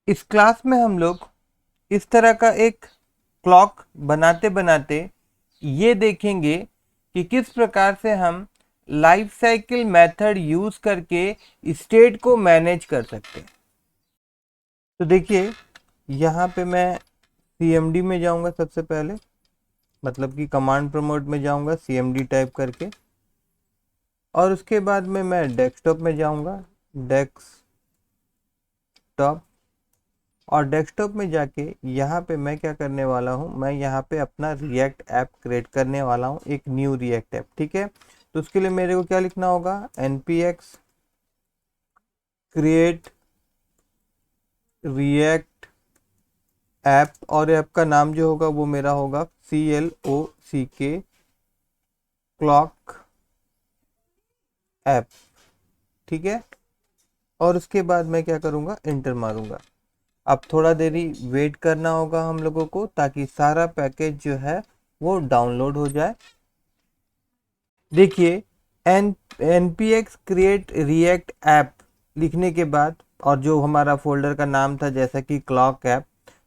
इस क्लास में हम लोग इस तरह का एक क्लॉक बनाते बनाते ये देखेंगे कि किस प्रकार से हम लाइफ साइकिल मेथड यूज करके स्टेट को मैनेज कर सकते हैं। तो देखिए, यहाँ पे मैं CMD में जाऊंगा सबसे पहले, मतलब कि कमांड प्रमोट में जाऊंगा CMD टाइप करके, और उसके बाद में मैं डेस्कटॉप में जाऊंगा, डेस्कटॉप, और डेस्कटॉप में जाके यहाँ पे मैं क्या करने वाला हूँ, मैं यहाँ पे अपना रिएक्ट ऐप क्रिएट करने वाला हूँ, एक न्यू रिएक्ट ऐप। ठीक है, तो उसके लिए मेरे को क्या लिखना होगा, npx क्रिएट रिएक्ट ऐप, और ऐप का नाम जो होगा वो मेरा होगा CLOCK क्लॉक ऐप। ठीक है, और उसके बाद मैं क्या करूँगा, इंटर मारूंगा। अब थोड़ा देरी वेट करना होगा हम लोगों को, ताकि सारा पैकेज जो है वो डाउनलोड हो जाए। देखिए, npx क्रिएट रिएक्ट ऐप लिखने के बाद, और जो हमारा फोल्डर का नाम था जैसा कि क्लॉक ऐप,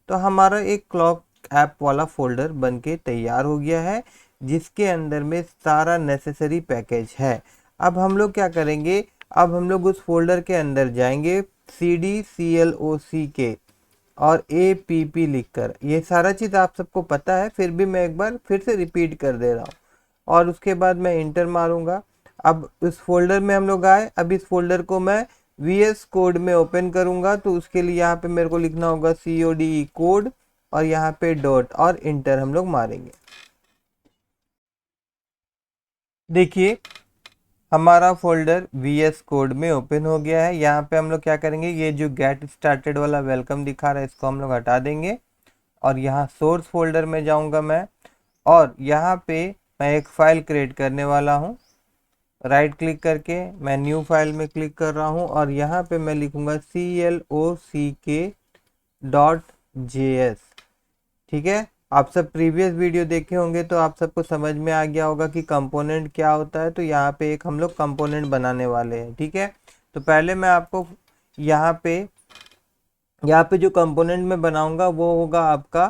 तो हमारा एक क्लॉक ऐप वाला फोल्डर बनके तैयार हो गया है, जिसके अंदर में सारा नेसेसरी पैकेज है। अब हम लोग क्या करेंगे, अब हम लोग उस फोल्डर के अंदर जाएंगे, CDCLOCK और APP लिखकर। ये सारा चीज़ आप सबको पता है, फिर भी मैं एक बार फिर से रिपीट कर दे रहा हूँ, और उसके बाद मैं इंटर मारूंगा। अब इस फोल्डर में हम लोग आए, अब इस फोल्डर को मैं VS कोड में ओपन करूंगा, तो उसके लिए यहाँ पे मेरे को लिखना होगा CODE कोड, और यहाँ पे डॉट, और इंटर हम लोग मारेंगे। देखिए, हमारा फोल्डर VS कोड में ओपन हो गया है। यहाँ पे हम लोग क्या करेंगे, ये जो गेट स्टार्टेड वाला वेलकम दिखा रहा है इसको हम लोग हटा देंगे, और यहाँ सोर्स फोल्डर में जाऊंगा मैं, और यहाँ पे मैं एक फाइल क्रिएट करने वाला हूँ। राइट क्लिक करके मैं न्यू फाइल में क्लिक कर रहा हूँ, और यहाँ पे मैं लिखूंगा CLOCK.js। ठीक है, आप सब प्रीवियस वीडियो देखे होंगे तो आप सबको समझ में आ गया होगा कि कंपोनेंट क्या होता है। तो यहाँ पे एक हम लोग कंपोनेंट बनाने वाले हैं। ठीक है, तो पहले मैं आपको यहाँ पे जो कंपोनेंट में बनाऊंगा वो होगा आपका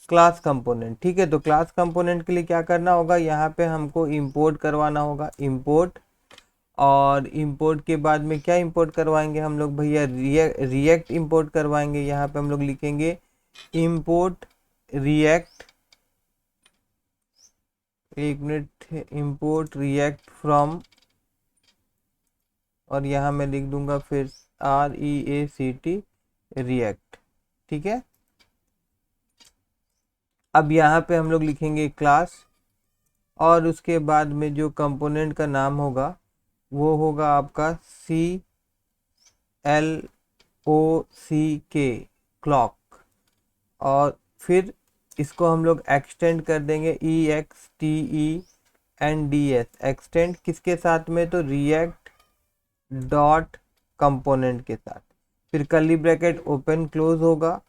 क्लास कंपोनेंट। ठीक है, तो क्लास कंपोनेंट के लिए क्या करना होगा, यहाँ पे हमको इंपोर्ट करवाना होगा, इंपोर्ट, और इंपोर्ट के बाद में क्या इंपोर्ट करवाएंगे हम लोग भैया, रिएक्ट इंपोर्ट करवाएंगे। यहाँ पे हम लोग लिखेंगे इंपोर्ट रिएक्ट, एक मिनट, इंपोर्ट रिएक्ट फ्रॉम, और यहाँ मैं लिख दूंगा फिर REACT रिएक्ट। ठीक है, अब यहाँ पे हम लोग लिखेंगे क्लास, और उसके बाद में जो कंपोनेंट का नाम होगा वो होगा आपका CLOCK क्लॉक, और फिर इसको हम लोग एक्सटेंड कर देंगे EXTENDS, एक्सटेंड किसके साथ में, तो रिएक्ट डॉट कंपोनेंट के साथ। फिर कर्ली ब्रैकेट ओपन क्लोज होगा,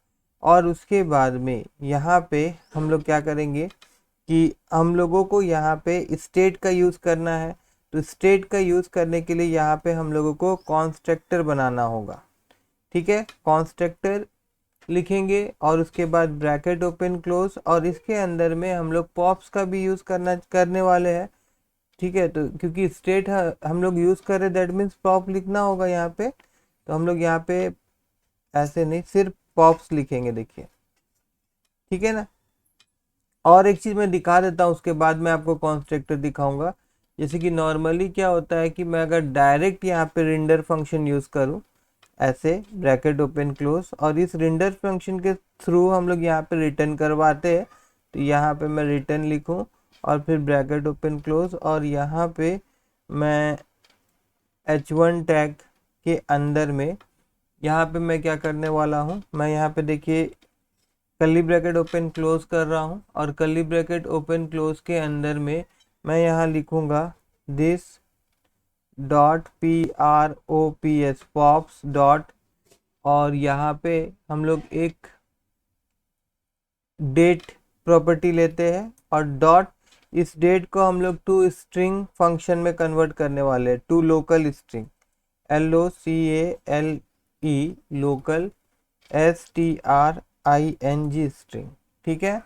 और उसके बाद में यहाँ पे हम लोग क्या करेंगे कि हम लोगों को यहाँ पे स्टेट का यूज़ करना है। तो स्टेट का यूज़ करने के लिए यहाँ पे हम लोगों को कॉन्स्ट्रक्टर बनाना होगा। ठीक है, कॉन्स्ट्रक्टर लिखेंगे, और उसके बाद ब्रैकेट ओपन क्लोज, और इसके अंदर में हम लोग पॉप्स का भी यूज़ करने वाले हैं। ठीक है, तो क्योंकि स्टेट हम लोग यूज़ कर रहे, दैट मीन्स पॉप लिखना होगा यहाँ पे। तो हम लोग यहाँ पे ऐसे नहीं, सिर्फ पॉप्स लिखेंगे, देखिए। ठीक है ना, और एक चीज़ मैं दिखा देता हूँ, उसके बाद मैं आपको कॉन्स्ट्रक्टर दिखाऊंगा। जैसे कि नॉर्मली क्या होता है कि मैं अगर डायरेक्ट यहाँ पे रेंडर फंक्शन यूज़ करूँ, ऐसे ब्रैकेट ओपन क्लोज, और इस रेंडर फंक्शन के थ्रू हम लोग यहाँ पे रिटर्न करवाते हैं। तो यहाँ पे मैं रिटर्न लिखूँ, और फिर ब्रैकेट ओपन क्लोज, और यहाँ पे मैं H1 टैग के अंदर में यहाँ पे मैं क्या करने वाला हूँ, मैं यहाँ पे देखिए कर्ली ब्रैकेट ओपन क्लोज कर रहा हूँ, और कर्ली ब्रैकेट ओपन क्लोज के अंदर में मैं यहाँ लिखूँगा this dot PROPS pops dot, और यहाँ पे हम लोग एक डेट प्रॉपर्टी लेते हैं, और डॉट, इस डेट को हम लोग टू स्ट्रिंग फंक्शन में कन्वर्ट करने वाले हैं, to locale string, LOCALE locale string string. ठीक है,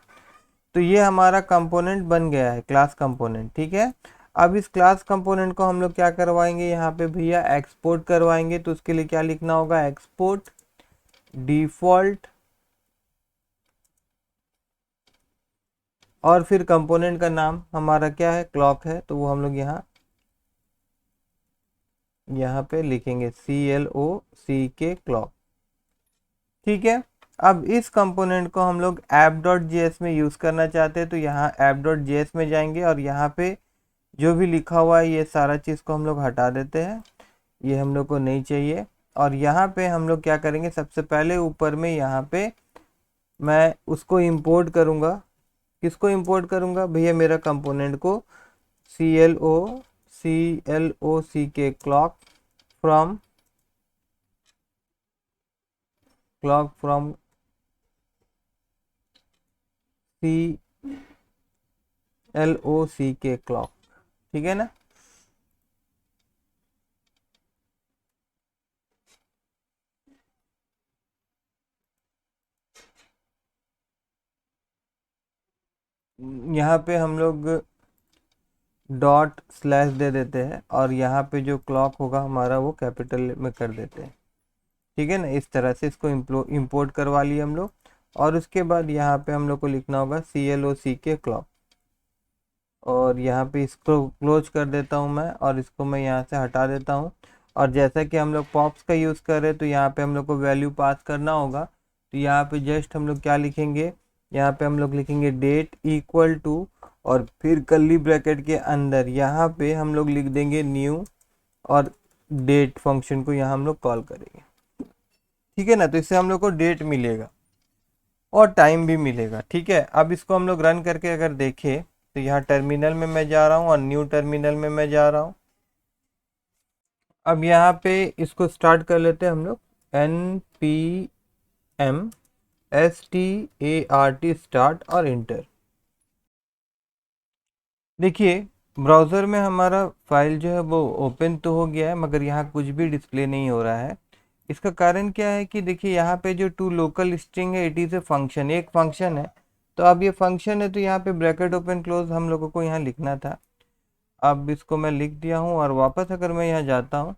तो ये हमारा कंपोनेंट बन गया है, क्लास कंपोनेंट। ठीक है, अब इस क्लास कंपोनेंट को हम लोग क्या करवाएंगे, यहाँ पे भैया एक्सपोर्ट करवाएंगे। तो उसके लिए क्या लिखना होगा, एक्सपोर्ट डिफॉल्ट, और फिर कंपोनेंट का नाम हमारा क्या है, क्लॉक है, तो वो हम लोग यहाँ पे लिखेंगे CLOCK क्लॉक। ठीक है, अब इस कंपोनेंट को हम लोग app.js में यूज़ करना चाहते हैं, तो यहाँ app.js में जाएंगे और यहाँ पे जो भी लिखा हुआ है ये सारा चीज़ को हम लोग हटा देते हैं, ये हम लोग को नहीं चाहिए। और यहाँ पे हम लोग क्या करेंगे, सबसे पहले ऊपर में यहाँ पे मैं उसको इंपोर्ट करूँगा। किसको इंपोर्ट करूँगा भैया, मेरा कंपोनेंट को CLOCK clock from CLOCK clock. ठीक है ना, यहाँ पे हम लोग डॉट स्लैश दे देते हैं और यहाँ पे जो क्लॉक होगा हमारा वो कैपिटल में कर देते हैं। ठीक है ना, इस तरह से इसको इंपोर्ट करवा लिए हम लोग। और उसके बाद यहाँ पे हम लोग को लिखना होगा CLOCK क्लॉक, और यहाँ पे इसको क्लोज कर देता हूँ मैं, और इसको मैं यहाँ से हटा देता हूँ। और जैसा कि हम लोग पॉप्स का यूज़ कर रहे हैं, तो यहाँ पे हम लोग को वैल्यू पास करना होगा। तो यहाँ पे जस्ट हम लोग क्या लिखेंगे, यहाँ पे हम लोग लिखेंगे डेट इक्वल टू, और फिर कर्ली ब्रैकेट के अंदर यहाँ पे हम लोग लिख देंगे न्यू, और डेट फंक्शन को यहाँ हम लोग कॉल करेंगे। ठीक है ना, तो इससे हम लोग को डेट मिलेगा और टाइम भी मिलेगा। ठीक है, अब इसको हम लोग रन करके अगर देखें, तो यहाँ टर्मिनल में मैं जा रहा हूँ और न्यू टर्मिनल में मैं जा रहा हूँ। अब यहाँ पे इसको स्टार्ट कर लेते हैं हम लोग, NPM START स्टार्ट और इंटर। देखिए ब्राउज़र में हमारा फाइल जो है वो ओपन तो हो गया है, मगर यहाँ कुछ भी डिस्प्ले नहीं हो रहा है। इसका कारण क्या है कि देखिए यहाँ पे जो टू लोकल स्ट्रिंग है, इट इज़ ए फंक्शन, एक फंक्शन है। तो अब ये फंक्शन है, तो यहाँ पे ब्रैकेट ओपन क्लोज हम लोगों को यहाँ लिखना था। अब इसको मैं लिख दिया हूँ, और वापस अगर मैं यहाँ जाता हूँ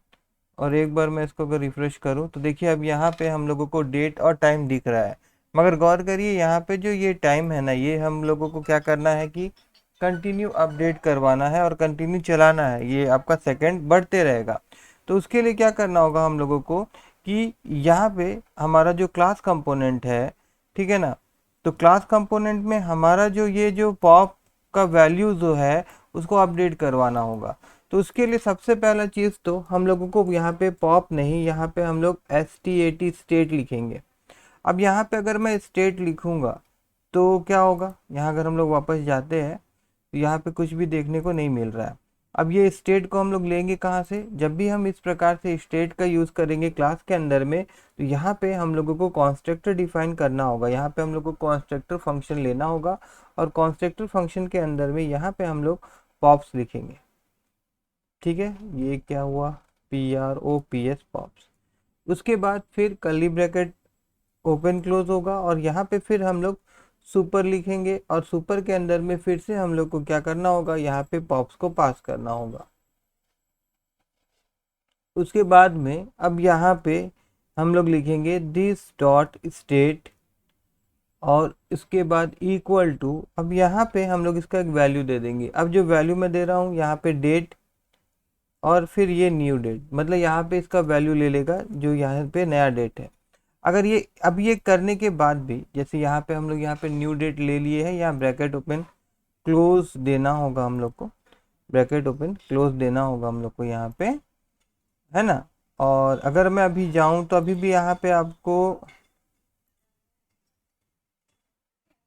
और एक बार मैं इसको अगर रिफ्रेश करूँ, तो देखिए अब यहाँ पे हम लोगों को डेट और टाइम दिख रहा है। मगर गौर करिए, यहाँ पे जो ये टाइम है ना, ये हम लोगों को क्या करना है कि कंटिन्यू अपडेट करवाना है और कंटिन्यू चलाना है, ये आपका सेकंड बढ़ते रहेगा। तो उसके लिए क्या करना होगा हम लोगों को कि यहाँ पे हमारा जो क्लास कंपोनेंट है, ठीक है ना, तो क्लास कंपोनेंट में हमारा जो ये जो पॉप का वैल्यू जो है उसको अपडेट करवाना होगा। तो उसके लिए सबसे पहला चीज़ तो हम लोगों को यहाँ पे पॉप नहीं, यहाँ पे हम लोग STAT स्टेट लिखेंगे। अब यहाँ पे अगर मैं स्टेट लिखूँगा तो क्या होगा, यहाँ अगर हम लोग वापस जाते हैं तो यहाँ पे कुछ भी देखने को नहीं मिल रहा है। अब ये स्टेट को हम लोग लेंगे कहाँ से, जब भी हम इस प्रकार से स्टेट का यूज़ करेंगे क्लास के अंदर में, तो यहाँ पे हम लोगों को कॉन्स्ट्रक्टर डिफाइन करना होगा। यहाँ पे हम लोग को कॉन्स्ट्रक्टर फंक्शन लेना होगा, और कॉन्स्ट्रक्टर फंक्शन के अंदर में यहाँ पे हम लोग पॉप्स लिखेंगे। ठीक है, ये क्या हुआ, PROPS पॉप्स। उसके बाद फिर कर्ली ब्रैकेट ओपन क्लोज होगा, और यहाँ पे फिर हम लोग सुपर लिखेंगे, और सुपर के अंदर में फिर से हम लोग को क्या करना होगा, यहाँ पे पॉप्स को पास करना होगा। उसके बाद में अब यहाँ पे हम लोग लिखेंगे दिस डॉट स्टेट, और इसके बाद इक्वल टू, अब यहाँ पे हम लोग इसका एक वैल्यू दे देंगे। अब जो वैल्यू मैं दे रहा हूँ यहाँ पे डेट, और फिर ये न्यू डेट, मतलब यहाँ पे इसका वैल्यू ले लेगा जो यहाँ पे नया डेट है। अगर ये अब ये करने के बाद भी, जैसे यहाँ पे हम लोग यहाँ पे न्यू डेट ले लिए हैं, यहाँ ब्रैकेट ओपन क्लोज देना होगा हम लोग को, ब्रैकेट ओपन क्लोज देना होगा हम लोग को यहाँ पे, है ना। और अगर मैं अभी जाऊँ तो अभी भी यहाँ पे आपको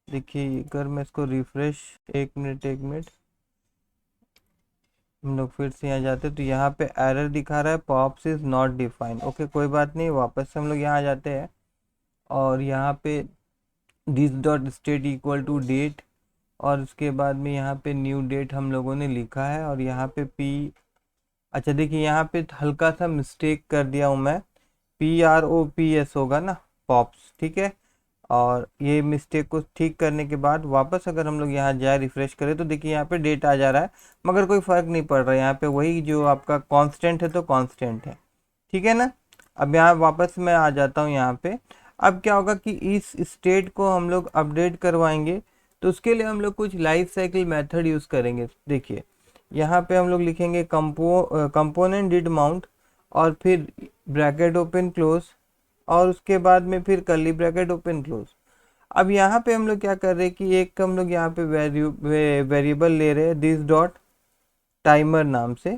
देखिए, अगर मैं इसको रिफ्रेश, एक मिनट हम लोग फिर से यहाँ जाते हैं, तो यहाँ पे एरर दिखा रहा है, pops is not defined. Okay, कोई बात नहीं, वापस से हम लोग यहाँ आ जाते हैं, और यहाँ पे this dot state equal to date, और उसके बाद में यहाँ पे न्यू डेट हम लोगों ने लिखा है, और यहाँ पे अच्छा देखिए यहाँ पे हल्का सा मिस्टेक कर दिया हूँ मैं, PROPS होगा ना, पॉप्स, ठीक है। और ये मिस्टेक को ठीक करने के बाद वापस अगर हम लोग यहाँ जाए रिफ्रेश करें तो देखिए यहाँ पे डेट आ जा रहा है, मगर कोई फ़र्क नहीं पड़ रहा है, यहाँ पे वही जो आपका कांस्टेंट है तो कांस्टेंट है, ठीक है ना। अब यहाँ वापस मैं आ जाता हूँ यहाँ पे। अब क्या होगा कि इस स्टेट को हम लोग अपडेट करवाएंगे, तो उसके लिए हम लोग कुछ लाइफ साइकिल मेथड यूज़ करेंगे। देखिए यहाँ पे हम लोग लिखेंगे कंपोनेंट डिड माउंट और फिर ब्रैकेट ओपन क्लोज और उसके बाद में फिर कर्ली ब्रैकेट ओपन क्लोज। अब यहाँ पे हम लोग क्या कर रहे हैं कि एक हम लोग यहाँ पे वेरिएबल ले रहे हैं दिस डॉट टाइमर नाम से,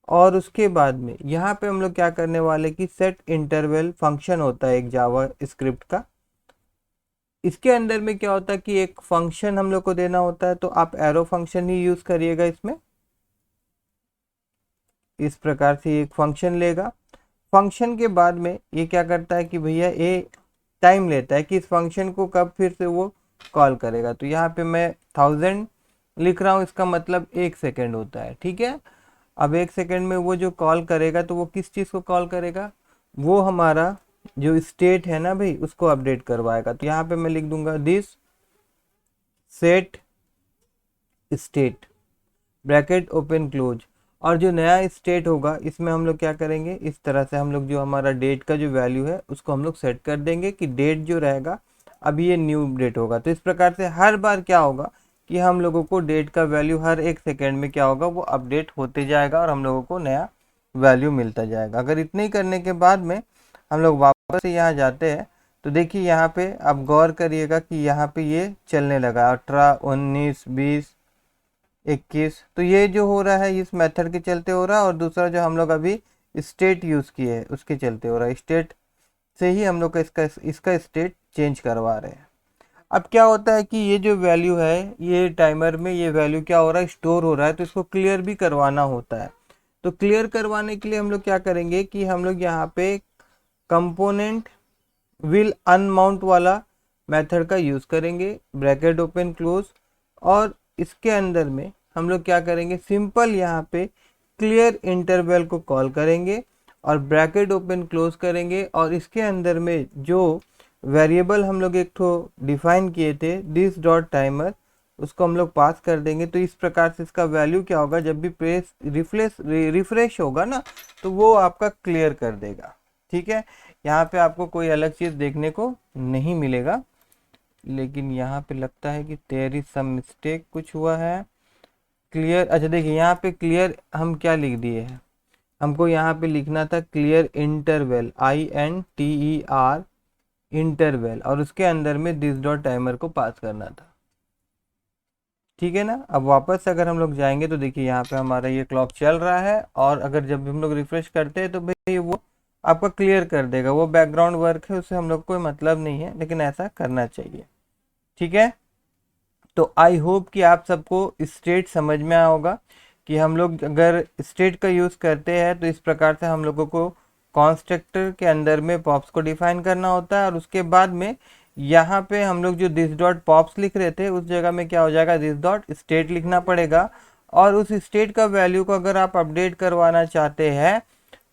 और उसके बाद में यहाँ पे हम लोग क्या करने वाले कि सेट इंटरवल फंक्शन होता है एक जावा स्क्रिप्ट का। इसके अंदर में क्या होता है कि एक फंक्शन हम लोग को देना होता है, तो आप एरो फंक्शन ही यूज करिएगा इसमें। इस प्रकार से एक फंक्शन लेगा। फंक्शन के बाद में ये क्या करता है कि भैया ये टाइम लेता है कि इस फंक्शन को कब फिर से वो कॉल करेगा। तो यहाँ पे मैं 1000 लिख रहा हूँ, इसका मतलब 1 सेकेंड होता है, ठीक है। अब 1 सेकेंड में वो जो कॉल करेगा तो वो किस चीज़ को कॉल करेगा, वो हमारा जो स्टेट है ना भाई उसको अपडेट करवाएगा। तो यहाँ पे मैं लिख दूंगा this set state bracket open close, और जो नया स्टेट होगा इसमें हम लोग क्या करेंगे, इस तरह से हम लोग जो हमारा डेट का जो वैल्यू है उसको हम लोग सेट कर देंगे कि डेट जो रहेगा अभी ये न्यू डेट होगा। तो इस प्रकार से हर बार क्या होगा कि हम लोगों को डेट का वैल्यू हर 1 सेकेंड में क्या होगा वो अपडेट होते जाएगा और हम लोगों को नया वैल्यू मिलता जाएगा। अगर इतने ही करने के बाद में हम लोग वापस से यहाँ जाते हैं तो देखिए यहाँ पे आप गौर करिएगा कि यहाँ पे ये चलने लगा 18, 19, 20, 21। तो ये जो हो रहा है इस मेथड के चलते हो रहा है, और दूसरा जो हम लोग अभी स्टेट यूज़ किए हैं उसके चलते हो रहा है। स्टेट से ही हम लोग का इसका स्टेट चेंज करवा रहे हैं। अब क्या होता है कि ये जो वैल्यू है ये टाइमर में ये वैल्यू क्या हो रहा है स्टोर हो रहा है, तो इसको क्लियर भी करवाना होता है। तो क्लियर करवाने के लिए हम लोग क्या करेंगे कि हम लोग यहाँ पे कंपोनेंट विल अनमाउंट वाला मेथड का यूज़ करेंगे, ब्रैकेट ओपन क्लोज, और इसके अंदर में हम लोग क्या करेंगे सिंपल यहाँ पे क्लियर इंटरवल को कॉल करेंगे और ब्रैकेट ओपन क्लोज करेंगे, और इसके अंदर में जो वेरिएबल हम लोग एक तो डिफाइन किए थे दिस डॉट टाइमर उसको हम लोग पास कर देंगे। तो इस प्रकार से इसका वैल्यू क्या होगा, जब भी रिफ्रेश होगा ना तो वो आपका क्लियर कर देगा, ठीक है। यहाँ पे आपको कोई अलग चीज़ देखने को नहीं मिलेगा, लेकिन यहाँ पे लगता है कि देयर इज सम मिस्टेक, कुछ हुआ है। क्लियर, अच्छा देखिए यहाँ पे क्लियर हम क्या लिख दिए हैं, हमको यहाँ पे लिखना था क्लियर इंटरवल INTER इंटरवल, और उसके अंदर में दिस डॉट टाइमर को पास करना था, ठीक है ना। अब वापस अगर हम लोग जाएंगे तो देखिए यहाँ पे हमारा ये क्लॉक चल रहा है, और अगर जब भी हम लोग रिफ्रेश करते हैं तो भाई वो आपका क्लियर कर देगा। वो बैकग्राउंड वर्क है, उससे हम लोग कोई मतलब नहीं है, लेकिन ऐसा करना चाहिए, ठीक है। तो आई होप कि आप सबको स्टेट समझ में आया होगा कि हम लोग अगर स्टेट का यूज़ करते हैं तो इस प्रकार से हम लोगों को कॉन्स्ट्रक्टर के अंदर में पॉप्स को डिफाइन करना होता है, और उसके बाद में यहाँ पे हम लोग जो दिस डॉट पॉप्स लिख रहे थे उस जगह में क्या हो जाएगा दिस डॉट स्टेट लिखना पड़ेगा। और उस स्टेट का वैल्यू को अगर आप अपडेट करवाना चाहते हैं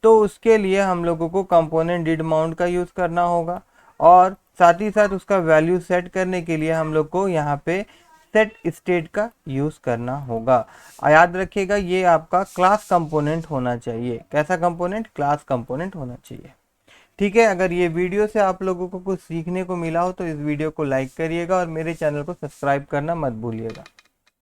तो उसके लिए हम लोगों को कंपोनेंट डिड माउंट का यूज़ करना होगा, और साथ ही साथ उसका वैल्यू सेट करने के लिए हम लोग को यहाँ पे सेट स्टेट का यूज़ करना होगा। याद रखिएगा ये आपका क्लास कंपोनेंट होना चाहिए। कैसा कंपोनेंट, क्लास कंपोनेंट होना चाहिए, ठीक है। अगर ये वीडियो से आप लोगों को कुछ सीखने को मिला हो तो इस वीडियो को लाइक करिएगा और मेरे चैनल को सब्सक्राइब करना मत भूलिएगा।